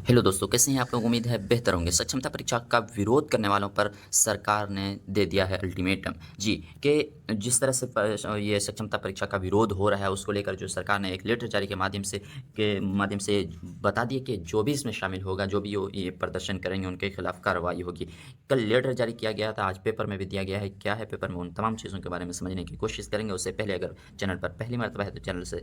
Hello दोस्तों, कैसे हैं आप लोग? उम्मीद है बेहतर होंगे। सक्षमता परीक्षा का विरोध करने वालों पर सरकार ने दे दिया है अल्टीमेटम। जी, कि जिस तरह से ये सक्षमता परीक्षा का विरोध हो रहा है, उसको लेकर जो सरकार ने एक लेटर जारी के माध्यम से बता दिया कि जो भी इसमें शामिल होगा, जो भी ये प्रदर्शन करेंगे, उनके खिलाफ कार्रवाई होगी। कल लेटर जारी किया गया था, आज पेपर में भी दिया गया है। क्या है पेपर में, उन तमाम चीज़ों के बारे में समझने की कोशिश करेंगे। उससे पहले अगर चैनल पर पहली मर्तबा है तो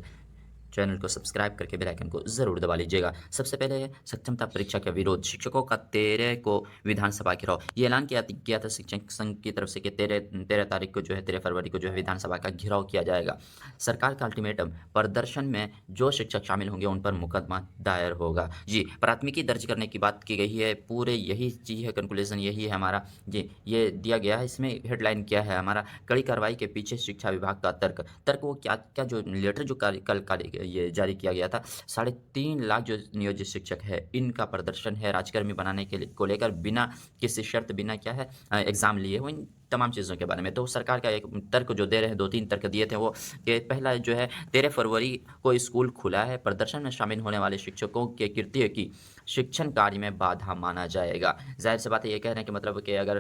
चैनल को सब्सक्राइब करके बेल आइकन को ज़रूर दबा लीजिएगा। सबसे पहले है सक्षमता परीक्षा का विरोध। शिक्षकों का 13 को विधानसभा घेराव। ये ऐलान किया था शिक्षक संघ की तरफ से कि 13 तारीख को जो है, 13 फरवरी को जो है विधानसभा का घेराव किया जाएगा। सरकार का अल्टीमेटम, प्रदर्शन में जो शिक्षक शामिल होंगे उन पर मुकदमा दायर होगा। जी, प्राथमिकी दर्ज करने की बात की गई है। पूरे यही चीज़ है, कंक्लूजन यही है हमारा। जी, ये दिया गया है। इसमें हेडलाइन क्या है हमारा? कड़ी कार्रवाई के पीछे शिक्षा विभाग का तर्क वो क्या क्या जो लेटर जो कल ये जारी किया गया था, 3.5 लाख जो नियोजित शिक्षक है, इनका प्रदर्शन है राजकर्मी बनाने के लिए को लेकर, बिना किसी शर्त, बिना क्या है एग्ज़ाम लिए हुए, इन तमाम चीज़ों के बारे में। तो सरकार का एक तर्क जो दे रहे हैं, 2-3 तर्क दिए थे वो, कि पहला जो है, 13 फरवरी को स्कूल खुला है, प्रदर्शन में शामिल होने वाले शिक्षकों के कृत्य की शिक्षण कार्य में बाधा माना जाएगा। ज़ाहिर-सी बात है, ये कह रहे हैं कि मतलब कि अगर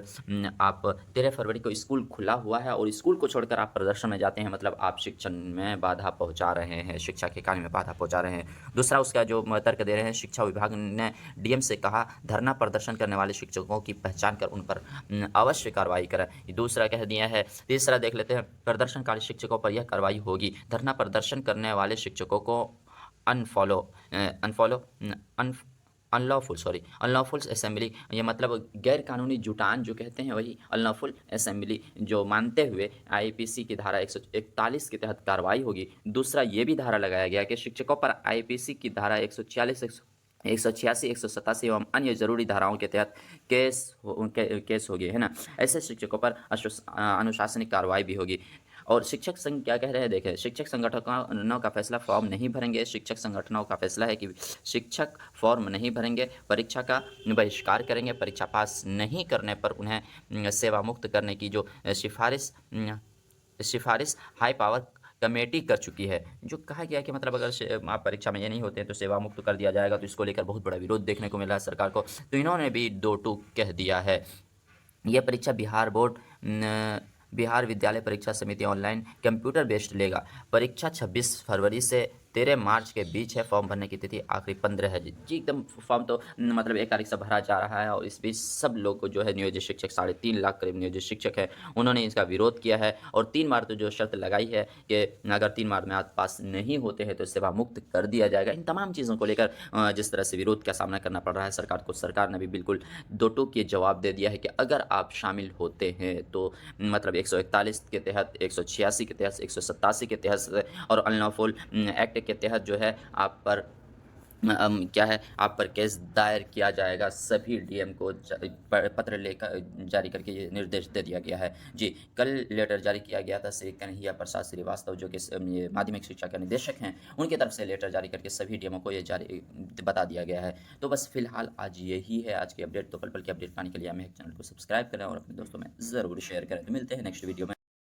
आप 13 फरवरी को स्कूल खुला हुआ है और स्कूल को छोड़कर आप प्रदर्शन में जाते हैं, मतलब आप शिक्षण में बाधा पहुँचा रहे हैं, शिक्षा के कार्य में बाधा पहुँचा रहे हैं। दूसरा उसका जो तर्क दे रहे हैं, शिक्षा विभाग ने डीएम से कहा, धरना प्रदर्शन करने वाले शिक्षकों की पहचान कर उन पर अवश्य कार्रवाई करें। ये दूसरा कह दिया है। तीसरा देख लेते हैं, प्रदर्शनकारी शिक्षकों पर यह कार्रवाई होगी। धरना प्रदर्शन करने वाले शिक्षकों को अनफॉलो अनफॉलो अन अनलॉफुल असेंबली, ये मतलब गैर कानूनी जुटान जो कहते हैं, वही अनलॉफुल असेंबली जो मानते हुए आईपीसी की धारा 141 के तहत कार्रवाई होगी। दूसरा ये भी धारा लगाया गया कि शिक्षकों पर आईपीसी की धारा 146, 186, 187 एवं अन्य जरूरी धाराओं के तहत केस होगी, है ना। ऐसे शिक्षकों पर अनुशासनिक कार्रवाई भी होगी। और शिक्षक संघ क्या कह रहे हैं, देखें, शिक्षक संगठनों का फैसला, फॉर्म नहीं भरेंगे। शिक्षक संगठनों का फैसला है कि शिक्षक फॉर्म नहीं भरेंगे, परीक्षा का बहिष्कार करेंगे। परीक्षा पास नहीं करने पर उन्हें सेवा मुक्त करने की जो सिफारिश हाई पावर कमेटी कर चुकी है। जो कहा गया कि मतलब अगर आप परीक्षा में ये नहीं होते हैं तो सेवा मुक्त कर दिया जाएगा। तो इसको लेकर बहुत बड़ा विरोध देखने को मिला है सरकार को। तो इन्होंने भी दो टूक कह दिया है। यह परीक्षा बिहार विद्यालय परीक्षा समिति ऑनलाइन कंप्यूटर बेस्ड लेगा। परीक्षा 26 फरवरी से 13 मार्च के बीच है। फॉर्म भरने की तिथि आखिरी 15 है। जी, एकदम फॉर्म तो मतलब एक तारीख से भरा जा रहा है। और इस बीच सब लोग को जो है, नियोजित शिक्षक, 3.5 लाख करीब नियोजित शिक्षक है, उन्होंने इसका विरोध किया है। और 3 बार तो जो शर्त लगाई है कि अगर 3 बार में आप पास नहीं होते हैं तो सेवा मुक्त कर दिया जाएगा। इन तमाम चीज़ों को लेकर जिस तरह से विरोध का सामना करना पड़ रहा है सरकार को, सरकार ने भी बिल्कुल दो टूक ये जवाब दे दिया है कि अगर आप शामिल होते हैं तो मतलब 141 के तहत, 186 के तहत, 187 के तहत और अनलॉफुल एक्ट के तहत जो है आप पर क्या है, आप पर केस दायर किया जाएगा। सभी डीएम को पत्र लेकर जारी करके ये निर्देश दे दिया गया है। जी, कल लेटर जारी किया गया था श्री कन्हैया प्रसाद श्रीवास्तव, जो कि ये माध्यमिक शिक्षा के निदेशक हैं, उनकी तरफ से लेटर जारी करके सभी डीएमओ को ये जारी बता दिया गया है। तो बस फिलहाल आज यही है आज की अपडेट। तो पल पल की अपडेट पाने के लिए हमें चैनल को सब्सक्राइब करें और अपने दोस्तों में ज़रूर शेयर करें। तो मिलते हैं नेक्स्ट वीडियो में।